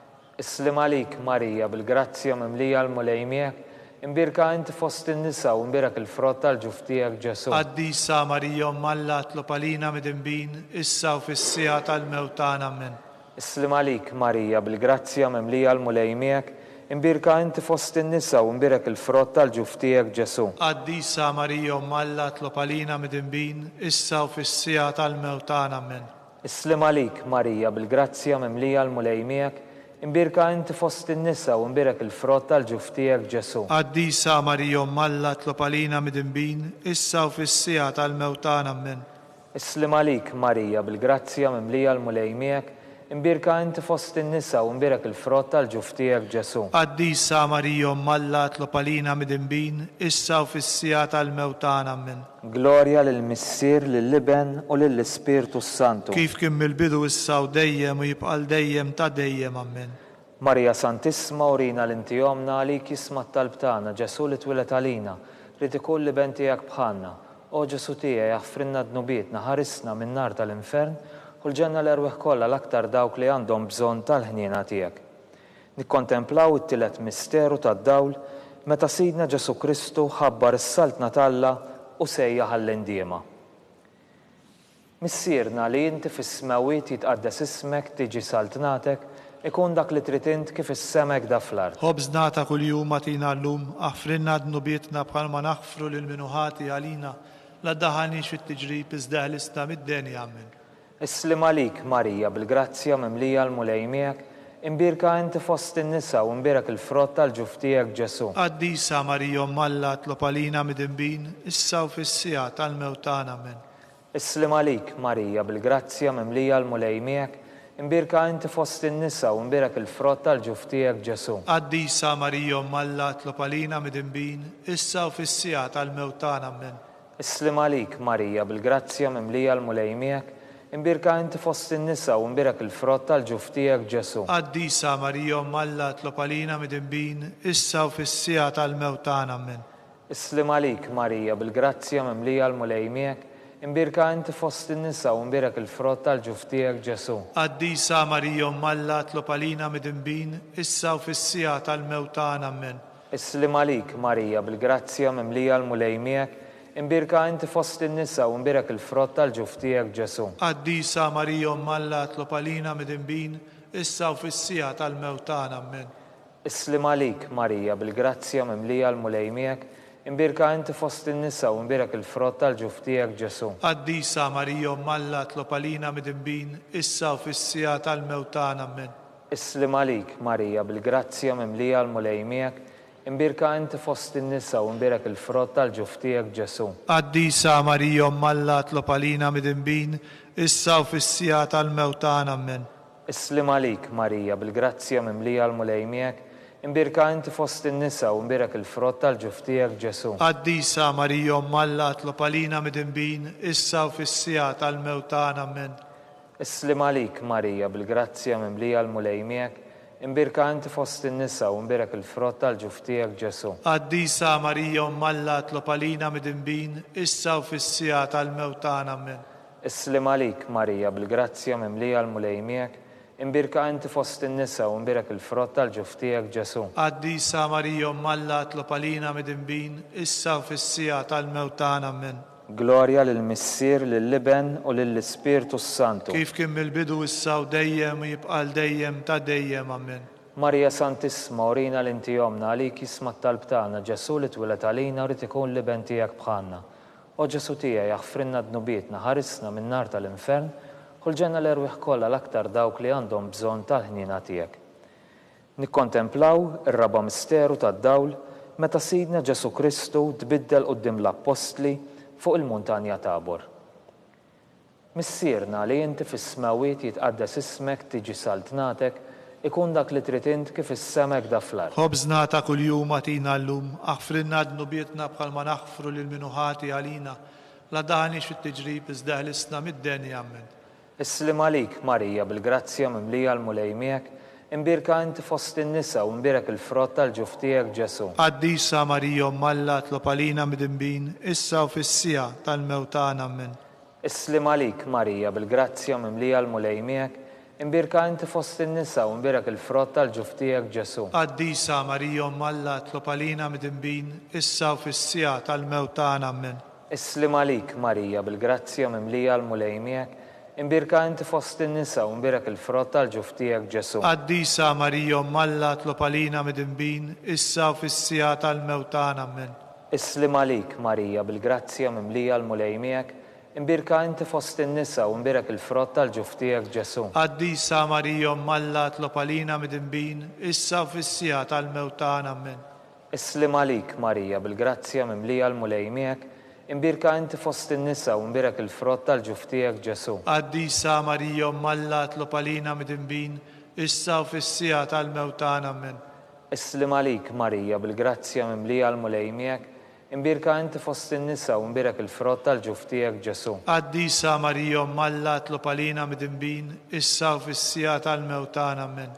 Islim għalik Marija bil-grazzja mimlija l-mulej miegħek, imbirka inti fost in-nisa u imbirek il-frott tal-ġuf tiegħek Ġesu. Qaddisa Marija Umm Alla tlob għalina midinbin, issa u fis-sija tal-mewt tagħna amen. Islim għalik Marija bil-grazzja mimlija l-mulej miegħek, imbirka inti fost in-nisa u imbirek il-frott tal-ġuf tiegħek Ġesu. Qaddisa Marija Umm Alla tlob għalina midinbin, issa u fis-sija tal-mewt tagħna amen. Islim għalik Marija bil-grazzja mimlija l-mulej miegħek, imbirka inti fost in-nisa u imbirek il-frott tal-ġuf tiegħek Ġesu. Qaddisa Marija Umm Alla tlob għalina midinbin, issa u fis-sija tal-mewt tagħna amen. Islim għalik Marija bil-grazzja mimlija l-mulej miegħek, imbirka inti fost in-nisa u imbirek il-frott tal-ġuf tiegħek Ġesu. Qaddisa Marija Umm Alla tlob għalina midinbin, issa u fis-sija tal-mewt tagħna amen. Glorja lill-Missier, lill-Iben u lill-Ispirtu Santu. Kif kien mill-bidu issa u dejjem u jibqal dejjem ta' dejjem amen. Marija Santissima urina l-inti jomna għalik jisma t-talb tagħna Ġesu li twilet għalina rid ikun l-iben tiegħek bħalna. O Ġesu tiegħi aħfrinna dnubietna ħarisna min-nar tal-infern u l-ġenna l-erwieħ kollha l-aktar dawk li għandhom bżonn tal-ħniena tiegħek. Nikkontemplaw it-tielet misteru tad-dawl meta Sidna Ġesu Kristu ħabbar is-saltna Talla u sejjaħ għall-indiema. Missierna li inti fis-smawiet jitqaddes ismek tiġi saltnatek, ikun dak li trid int kif is-semek da fl-ard. Ħobżnata kuljum matina llum, aħfrinna dnubietna bħalma naħfru lil minuħati għalina, la ddaħalniex fit-tiġrib iżda ħlisna mid-deni amen. Islim għalik Marija bil-grazzja mimlija l-mulej miegħek, imbirka inti fost in-nisa u imbirek il-frott tal-ġuf tiegħek Ġesu. Qaddisa Marija Umm Alla tlob għalina midinbin, issa u fis-sija tal-mewt tagħna amen. Islim għalik Marija bil-grazzja mimlija l-mulej miegħek, imbirka inti fost in-nisa u imbirek il-frott tal-ġuf tiegħek Ġesu. Qaddisa Marija Umm Alla tlob għalina midinbin, issa u fis-sija tal-mewt tagħna amen. Islim għalik Marija bil-grazzja mimlija l-mulej miegħek, imbirka inti fost in-nisa u imbirek il-frott tal-ġuf tiegħek Ġesu. Qaddisa Marija Umm Alla tlob għalina midinbin, issa u fis-sija tal-mewt tagħna amen. Islim għalik Marija bil-grazzja mimlija l-mulej miegħek, imbirka inti fost in-nisa u imbirek il-frott tal-ġuf tiegħek Ġesu. Qaddisa Marija Umm Alla tlob għalina midinbin, issa u fis-sija tal-mewt tagħna amen. Islim għalik Marija bil-grazzja mimlija l-mulej miegħek, imbirka inti fost in-nisa u mbirak il-frott tal-ġuf tiegħek Ġesu. Qaddisa Marija Umm Alla tlob għalina midinbin, issa u fis-sija tal-mewt tagħna. Amen. Islim għalik Marija bil-grazzja mimlija l-mulej miegħek, imbirka inti fost in-nisa u mbirak il-frott tal-ġuf tiegħek Ġesu. Qaddisa Marija Umm Alla tlob għalina midinbin, issa u fis-sija tal-mewt tagħna. Amen. Islim għalik Marija bil-grazzja mimlija l-mulej miegħek, imbirka inti fost in-nisa u mbirak il-frott tal-ġuf tiegħek Ġesu. Qaddisa Marija Umm Alla tlob għalina midinbin, issa u fis-sija tal-mewt tagħna. Amen. Islim għalik Marija bil-grazzja mimlija l-mulej miegħek, imbirka inti fost in-nisa u mbirak il-frott tal-ġuf tiegħek Ġesu. Qaddisa Marija Umm Alla tlob għalina midinbin, issa u fis-sija tal-mewt tagħna. Amen. Islim għalik Marija bil-grazzja mimlija l-mulej miegħek, imbirka inti fost in-nisa u mbirak il-frott tal-ġuf tiegħek Ġesu. Qaddisa Marija Umm Alla tlob għalina midinbin, issa u fis-sija tal-mewt tagħna. Amen. Islim għalik Marija bil-grazzja mimlija l-mulej miegħek, imbirka inti fost in-nisa u mbirak il-frott tal-ġuf tiegħek Ġesu. Qaddisa Marija Umm Alla tlob għalina midinbin, issa u fis-sija tal-mewt tagħna. Amen. Glorja lill-Missier, lill-Liben u lill-Ispirtu Santu. Kif kien mill-bidu issa u dejjem u jibqa' dejjem ta' dejjem. Amen. Marija Santissima, urina l-inti jomna għalik jisma' t-talb tagħna Ġesu li twilet għalina u rid ikun liben tiegħek bħalna. O Ġesu tiegħi jaħfrinna dnubietna, ħarisna min-nar tal-infern, ħulġenna l-erwieħ kollha l-aktar dawk li għandhom bżonn tal-ħnina tiegħek. Nikkontemplaw ir-raba misteru tad-dawl meta Sidna Ġesu Kristu tbiddel quddiem l-Apostli fuq il-muntanja Tabor. Missierna li inti fis-smawiet jitqaddes ismek tiġi saltnatek, ikun dak li trid int kif is-semek da fl-ard. Ħobżna ta' kuljum għatina llum, aħfrinna dnubietna bħalma naħfru lil minuħati għalina, la daħniex fit-tiġrib iżda ħlisna mid-denja. Amen. Islim għalik Marija bil-grazzja mimlija l-mulej miegħek, imbirka inti fost in-nisa u mbirak il-frott tal-ġuf tiegħek Ġesu. Qaddisa Marija Umm Alla tlob għalina midinbin, issa u fis-sija tal-mewt tagħna. Amen. Islim għalik Marija bil-grazzja mimlija l-mulej miegħek, imbirka inti fost in-nisa u mbirak il-frott tal-ġuf tiegħek Ġesu. Qaddisa Marija Umm Alla tlob għalina midinbin, issa u fis-sija tal-mewt tagħna. Amen. Islim għalik Marija bil-grazzja mimlija l-mulej miegħek, imbirka inti fost in-nisa u mbirak il-frott tal-ġuf tiegħek Ġesu. Qaddisa Marija Umm Alla tlob għalina midinbin, issa u fis-sija tal-mewt tagħna. Amen. Islim għalik Marija bil-grazzja mimlija l-mulej miegħek, imbirka inti fost in-nisa u mbirak il-frott tal-ġuf tiegħek Ġesu. Qaddisa Marija Umm Alla tlob għalina midinbin, issa u fis-sija tal-mewt tagħna. Amen. Islim għalik Marija bil-grazzja mimlija l-mulej miegħek, imbirka inti fost in-nisa u mbirak il-frott tal-ġuf tiegħek Ġesu. Qaddisa Marija Umm Alla tlob għalina midinbin, issa u fis-sija tal-mewt tagħna. Amen. Islim għalik Marija bil-grazzja mimlija l-mulej miegħek, imbirka inti fost in-nisa u mbirak il-frott tal-ġuf tiegħek Ġesu. Qaddisa Marija Umm Alla tlob għalina midinbin, issa u fis-sija tal-mewt tagħna. Amen.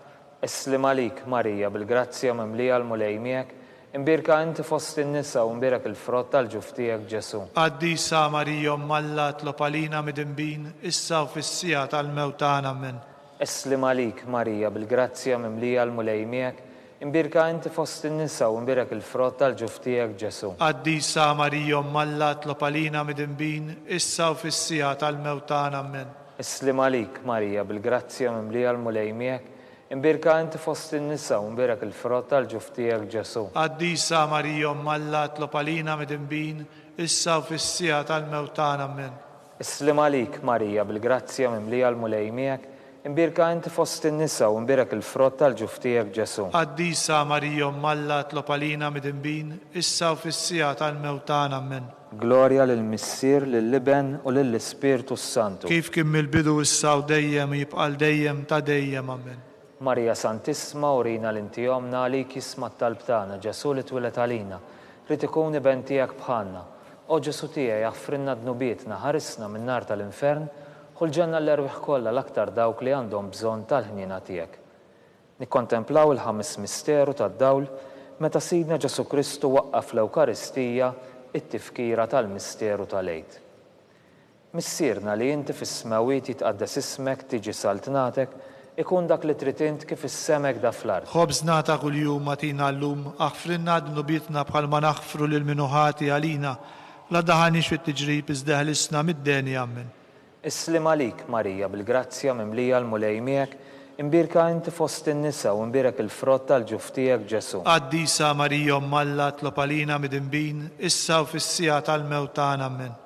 Islim għalik Marija bil-grazzja mimlija l-mulej miegħek, imbirka inti fost in-nisa u mbirak il-frott tal-ġuf tiegħek Ġesu. Qaddisa Marija Umm Alla tlob għalina midinbin, issa u fis-sija tal-mewt tagħna. Amen. Islim għalik Marija bil-grazzja mimlija l-mulej miegħek, imbirka inti fost in-nisa u mbirak il-frott tal-ġuf tiegħek Ġesu. Qaddisa Marija Umm Alla tlob għalina midinbin, issa u fis-sija tal-mewt tagħna. Amen. Islim għalik Marija bil-grazzja mimlija l-mulej miegħek, imbirka inti fost in-nisa u mbirak il-frott tal-ġuf tiegħek Ġesu. Qaddisa Marija Umm Alla tlob għalina midinbin, issa u fis-sija tal-mewt tagħna. Amen. Islim għalik Marija bil-grazzja mimlija l-mulej miegħek, imbirka inti fost in-nisa u mbirak il-frott tal-ġuf tiegħek Ġesu. Qaddisa Marija Umm Alla tlob għalina midinbin, issa u fis-sija tal-mewt tagħna. Amen. Glorja lill-Missier, lill-Liben u lill-Ispirtu Santu. Kif kien mill-bidu issa u dejjem u jibqa' dejjem ta' dejjem. Amen. Marija Santissima, urina l-inti jomna għalik jisma' t-talb tagħna Ġesu li twilet għalina, rid ikun iben tiegħek bħalna. O Ġesu tiegħi jaħfrinna dnubietna, ħarisna min-nar tal-infern, ħulġenna l-erwieħ kollha l-aktar dawk li għandhom bżonn tal-ħnina tiegħek. Nikkontemplaw il-ħames misteru tad-dawl meta Sidna Ġesu Kristu waqqaf l-Ewkaristija it-tifkira tal-misteru tal-Għid. Missierna li inti fis-smawiet jitqaddes ismek tiġi saltnatek, ikun dak li trid int kif is-semek da fl-ard. Ħobżna ta' kuljum għatina llum, aħfrinna dnubietna bħalma naħfru lil minuħati għalina, La daħanix fit-tiġrib iżda ħlisna mid-deni ammen. Islim għalik Marija bil-grazzja mimlija l-mulej miegħek, imbirka inti fost in-nisa u imbirek il-frott tal-ġuf tiegħek Ġesu. Qaddisa Marija Malla tlob għalina mid-inbin, issa u fis-sija tal-mewtan ammen.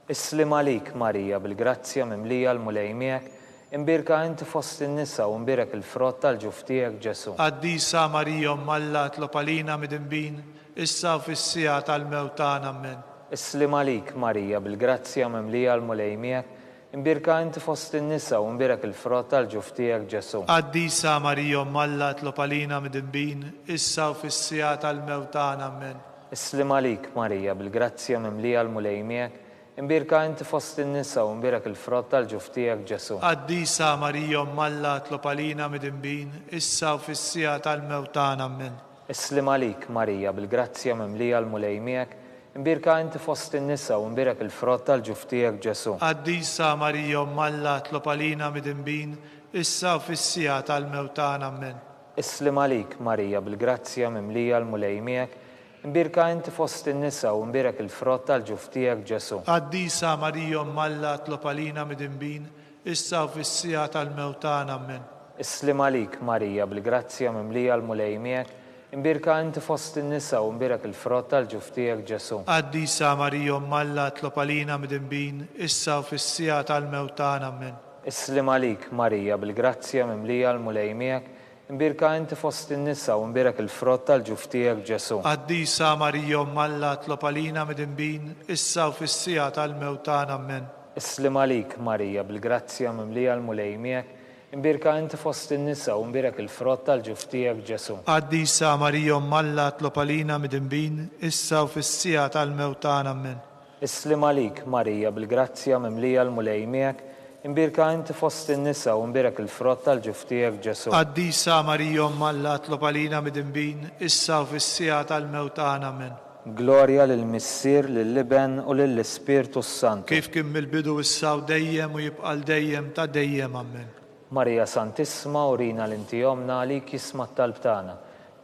Islim għalik Marija bil-grazzja mimlija l-mulej miegħek, imbirka inti fost in-nisa u imbirek il-frott tal-ġuf tiegħek Ġesu. Qaddisa Marija Malla tlob għalina mid-inbin, issa u fis-sija tal-mewtan ammen. Islim għalik Marija bil-grazzja mimlija l-mulej miegħek, imbirka inti fost in-nisa u imbirek il-frott tal-ġuf tiegħek Ġesu. Qaddisa Marija Malla tlob għalina mid-inbin, issa u fis-sija tal-mewtan ammen. Islim għalik Marija bil-grazzja mimlija l-mulej miegħek, imbirka inti fost in-nisa u imbirek il-frott tal-ġuf tiegħek Ġesu. Qaddisa Marija Malla tlob għalina mid-inbin, issa u fis-sija tal-mewtan ammen. Islim għalik Marija bil-grazzja mimlija l-mulej miegħek, imbirka inti fost in-nisa u imbirek il-frott tal-ġuf tiegħek Ġesu. Qaddisa Marija Malla tlob għalina mid-inbin, issa u fis-sija tal-mewtan ammen. Islim għalik Marija bil-grazzja mimlija l-mulej miegħek, imbirka inti fost in-nisa u imbirek il-frott tal-ġuf tiegħek Ġesu. Qaddisa Marija Malla tlob għalina mid-inbin, issa u fis-sija tal-mewtan ammen. Islim għalik Marija bil-grazzja mimlija l-mulej miegħek, imbirka inti fost in-nisa u imbirek il-frott tal-ġuf tiegħek Ġesu. Qaddisa Marija Malla tlob għalina mid-inbin, issa u fis-sija tal-mewtan ammen. Islim għalik Marija bil-grazzja mimlija l-mulej miegħek, imbirka inti fost in-nisa u imbirek il-frott tal-ġuf tiegħek Ġesu. Qaddisa Marija Malla tlob għalina mid-inbin, issa u fis-sija tal-mewtan ammen. Islim għalik Marija bil-grazzja mimlija l-mulej miegħek, imbirka inti fost in-nisa u imbirek il-frott tal-ġuf tiegħek Ġesu. Qaddisa Marija Malla tlob għalina mid-inbin, issa u fis-sija tal-mewtan ammen. Islim għalik Marija bil-grazzja mimlija l-mulej miegħek, imbirka inti fost in-nisa u imbirek il-frott tal-ġuf tiegħek Ġesu. Qaddisa Marija Malla tlob għalina mid-inbin, issa u fis-sija tal-mewtan ammen. Glorja lill-Missier, lill-Liben u lill-Ispirtu Sant. Kif kien mill-bidu issa u dejjem u jibqal dejjem ta' dejjem ammen. Marija Santissima urina l-inti jomna għalik jisma' t-talb tagħna.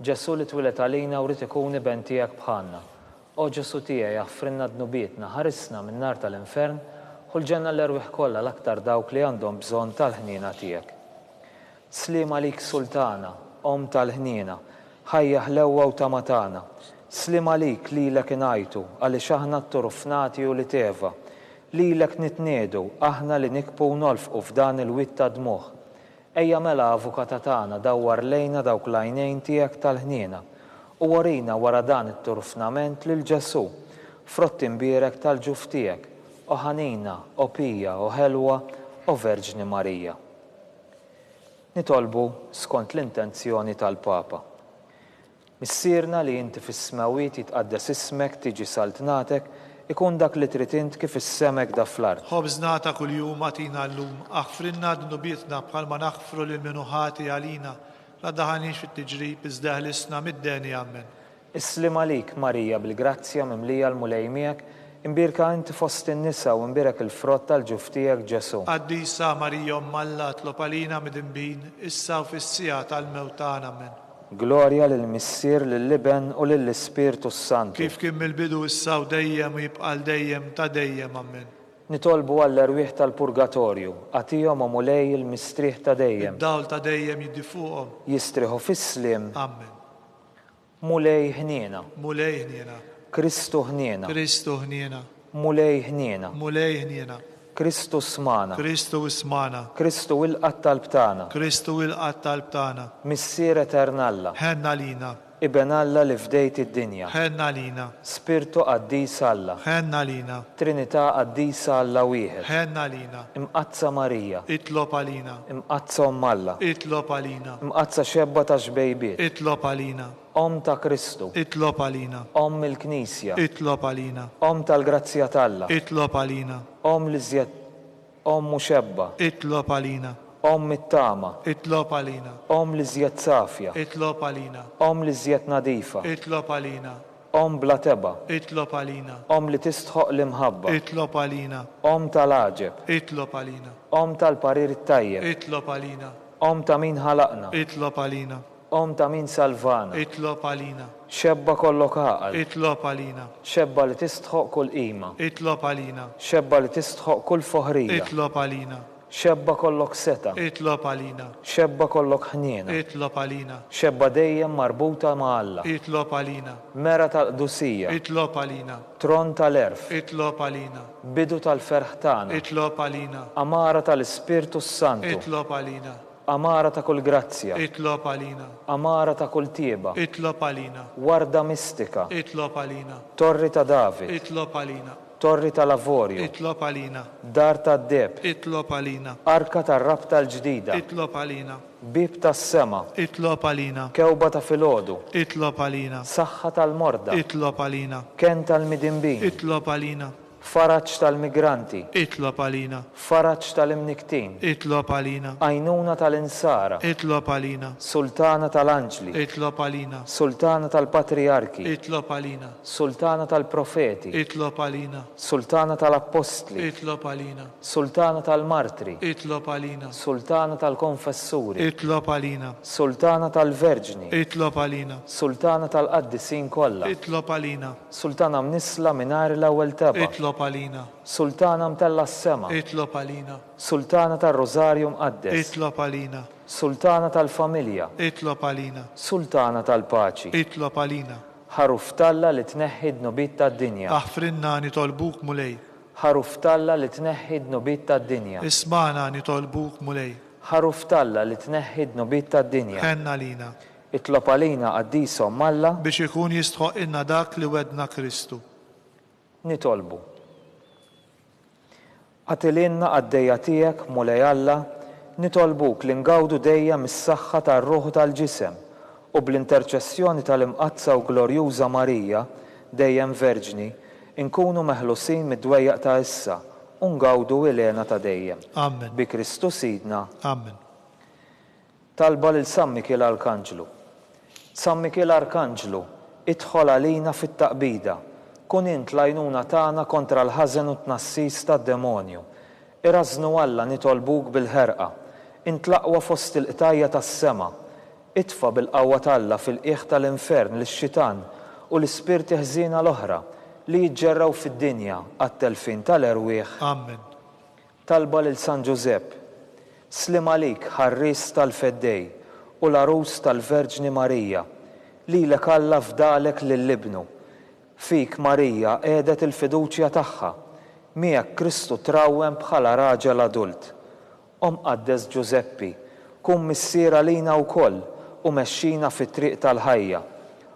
Ġesu li twilet għalina u rid ikun iben tiegħek bħalna. O Ġesu tiegħi jaffrinna dnubietna, ħarisna min-nar tal-infern, u l-ġenna l-erwieħ kollha l-aktar dawk li għandhom bżonn tal-ħniena tiegħek. Slim għalik Sultana, Om tal-ħniena, ħajja ħlewwa u tamatana. Slim għalik lilek ingħajtu għaliex aħna t-turufnati u li teva. Lilek nitniedu aħna li nikbu nolfqu f'dan il-witt ta' dmuħ. Ejja mela avukata tagħna dawwar lejna dawk l-għajnejn tiegħek tal-ħniena u warina wara dan it-turfnament lil Ġesu, frott imbierek tal-ġuf tiegħek, o ħanina, o pija, o ħelwa, o Verġni Marija. Nitolbu skont l-intenzjoni tal-Papa. Missierna li inti fis-smawiet jitqaddes ismek tiġi saltnatek, ikun dak li trid int kif issemek da fl-ard. Ħobżna ta' kuljum għatina llum, aħfrinna dnubietna bħalma naħfru lil minuħati għalina, la daħanix fit-tiġrib iżda ħlisna mid-deni ammen. Islim għalik Marija bil-grazzja mimlija l-mulej miegħek, imbirka inti fost in-nisa u imbirek il-frott tal-ġuf tiegħek Ġesu. Qaddisa Marija Malla tlob għalina mid-inbin, issa u fis-sija tal-mewtan ammen. Glorja lill-Missier, lill-Liben u lill-Ispirtu Sant. Kif kien mill-bidu issa u dejjem u jibqal dejjem ta' dejjem ammen. Nitolbu għall-erwieħ tal-purgatorju, għatihom u mulej il-mistrieħ ta' dejjem. Id-dawl ta' dejjem jiddi fuqhom. Jistriħu fis-slim. Ammen. Mulej ħniena. Mulej ħniena. Kristu ħniena. Kristu ħniena. Mulej ħniena. Mulej ħniena. Kristu smana. Kristu ismana. Kristu il-qatt tal-btana. Kristu il-qatt tal-btana. Missier eternalla. Ħenna lina. Iben Alla li fdejt id-dinja. Ħenna lina. Spirtu qaddis Alla. Ħenna lina. Trinità qaddisa Alla wieħed. Ħenna lina. Imqazza Marija. Itlob għalina. Imqazza Alla. Itlob għalina. Imqazza xebba ta' xbejbiet. Itlob għalina. Om ta' Kristu. Itlob għalina. Om il-Knisja. Itlob għalina. Om tal-Grazzja t'Alla. Itlob għalina. Om l-iżjed. Om muxebba. Itlob għalina. Om mit-tama. Itlob għalina. Om l-iżjed safja. Itlob għalina. Om l-iżjed nadifa. Itlob għalina. Om bla teba. Itlob għalina. Om li tistħoq l-imħabba. Itlob għalina. Om tal-aġeb. Itlob għalina. Om tal-parir tajjeb. Itlob għalina. Om ta' min ħalaqna. Itlob għalina. Om ta' min salvana. Itlob għalina. Xebba kollok aqal. Itlob għalina. Xebba li tistħoq kull qima. Itlob għalina. Xebba li tistħoq kull foħrija. Itlob għalina. Xebba kollok seta. Itlob għalina. Xebba kollok ħniena. Itlob għalina. Xebba dejjem marbuta ma' Alla. Itlob għalina. Mera tal-qdusija. Itlob għalina. Tron tal-erf. Itlob għalina. Bidu tal-ferħ tagħna. Itlob għalina. Amara tal-Ispirtu Santu. Itlob għalina. Amara ta' kull grazzja. Itlob għalina. Amara ta' kull tieba. Itlob għalina. Warda mistika. Itlob għalina. Torri ta' David. Itlob għalina. Torri tal-Avorju. Itlob għalina. Dar tad-deb. Itlob għalina. Arka tar-rabta l-ġdida. Itlob għalina. Bib tas-sema. Itlob għalina. Kewba ta' filgħodu. Itlob għalina. Saħħa tal-morda. Itlob għalina. Ken tal-midinbin. Itlob għalina. Faraġġ tal-migranti. Itlob għalina. Faraġġ tal-imniktin. Itlob għalina. Għajnuna tal-insara. Itlob għalina. Sultana tal-anġli. Itlob għalina. Sultana tal-patriarki. Itlob għalina. Sultana tal-profeti. Itlob għalina. Sultana tal-appostli. Itlob għalina. Sultana tal-martri. Itlob għalina. Sultana tal-konfessuri. Itlob għalina. Sultana tal-verġni. Itlob għalina. Sultana tal-qaddisin kollha. Itlob għalina. Sultana mnisla minar l-ewwel teba. Itlob għalina. Sultana mtella s-sema. Itlob għalina. Sultana tal-Rożarju mqaddes. Itlob għalina. Sultana tal-familja. Itlob għalina. Sultana tal-paċi. Itlob għalina. Ħaruf talla li tneħħid nubit tad-dinja. Aħfrinna nitolbuk mulej. Ħaruf talla li tneħħid nubit tad-dinja. Ismana nitolbuk mulej. Ħaruf talla li tneħħid nubit tad-dinja. Ħenna lina. Itlob għalina qaddisom Malla biex ikun jistħoq inna dak li wedna Kristu. Nitolbu. Għatilinna għaddejja tiegħek mulej Alla, nitolbuk li ngawdu dejja mis-saħħa tar-ruħ tal-ġisem u bl-interċessjoni tal-imqazza u glorjuża Marija, dejjem verġni, inkunu meħlusin mid-dwejjaq ta' issa u ngawdu ilena ta' dejjem. Amen. Bi Kristu Sidna. Amen. Talba lil San Mikil Arkanġlu. San Mikil Arkanġlu, idħol għalina fit-taqbida, kun int lajnuna tagħna kontra l-ħażen u tnassis tad-demonju. Irażnu Alla nitolbuk bil-ħerqa, intlaqwa fost il-qtajja tas-sema, itfa bil-qawwa talla fil-qiegħ tal-infern lix-xitan u l-ispirti ħżiena l-oħra li jiġġerraw fid-dinja għat-telfin tal-erwieħ. Amen. Talba lil San Ġusepp, slim għalik ħarris tal-feddej u l-arus tal-Verġni Marija, lilek Alla fdalek lill-ibnu. Fik Marija qiegħdet il-fiduċja tagħha, miegħek Kristu trawwem bħala raġel adult. Qaddes Ġuseppi, kun missiera lina wkoll u mexxina fit-triq tal-ħajja.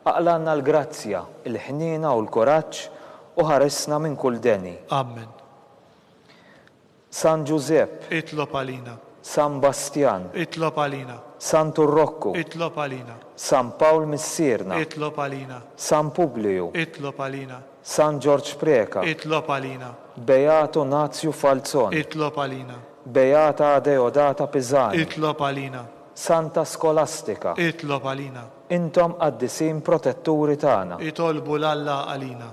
Aqlanna l-grazzja, il-ħniena u l-kuraġġ u ħaresna minn kull deni. Amen. San Ġusepp, Itlob għalina. San Bastjan, Itlob għalina. San Turrokku, Itlob għalina. San Pawl Missierna, Itlob għalina. San Publiu, Itlob għalina. San George Preka, Itlob għalina. Beato Nazju Falzon, Itlob għalina. Beata Deodata Pisani, Itlob għalina. Santa Skolastika, Itlob għalina. intom qaddisin protetturi tagħna. Itolbu l-Alla għalina.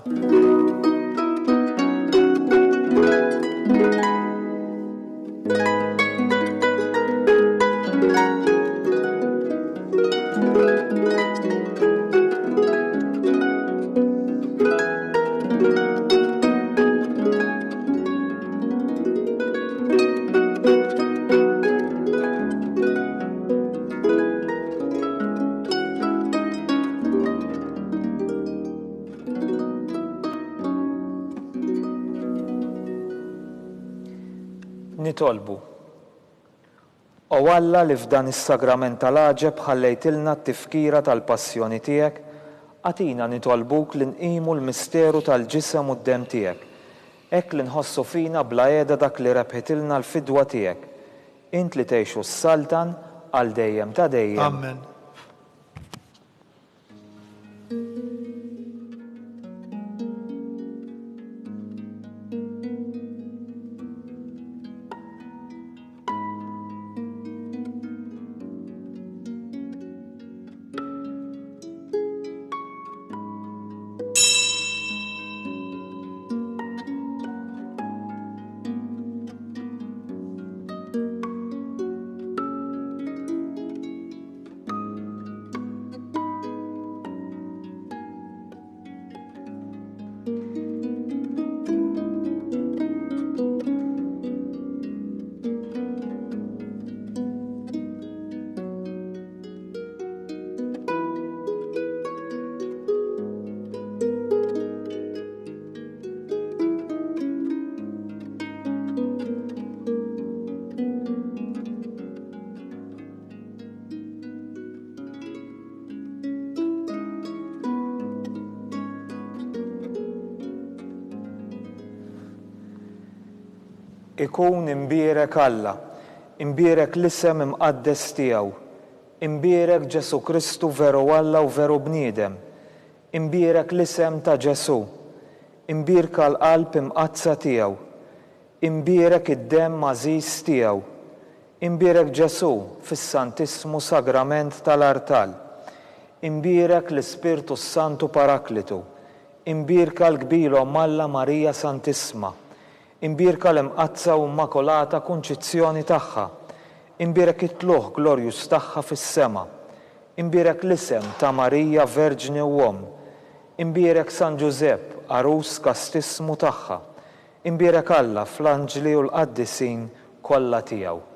Nitolbu. O Alla li f'dan is-sagrament tal-aġeb ħallejtilna t-tifkira tal-passjoni tiegħek, għatina nitolbuk li nqimu l-misteru tal-ġisem u d-dem tiegħek. Hekk li nħossu fina bla qiegħda dak li rebħitilna l-fidwa tiegħek. Int li tgħixu s-saltan għal dejjem ta' dejjem. Amen. ikun imbierek Alla, imbierek l-isem imqaddes tiegħu, imbierek Ġesu Kristu veru Alla u veru bniedem, imbierek l-isem ta' Ġesu, imbierka l-qalb imqazza tiegħu, imbierek id-demm għażiż tiegħu, imbierek Ġesu fis-Santismu Sagrament tal-Artal, imbierek l-Ispirtu Santu Paraklitu, imbierka l-kbira Alla Marija Santisma, imbierka l-imqazza u immakolata kunċizzjoni tagħha, imbierek it-tluħ glorjus tagħha fis-sema, imbierek l-isem ta' Marija Verġni u Om, imbierek San Ġusepp arus kastismu tagħha, imbierek Alla fl-anġli u l-qaddisin kollha tiegħu.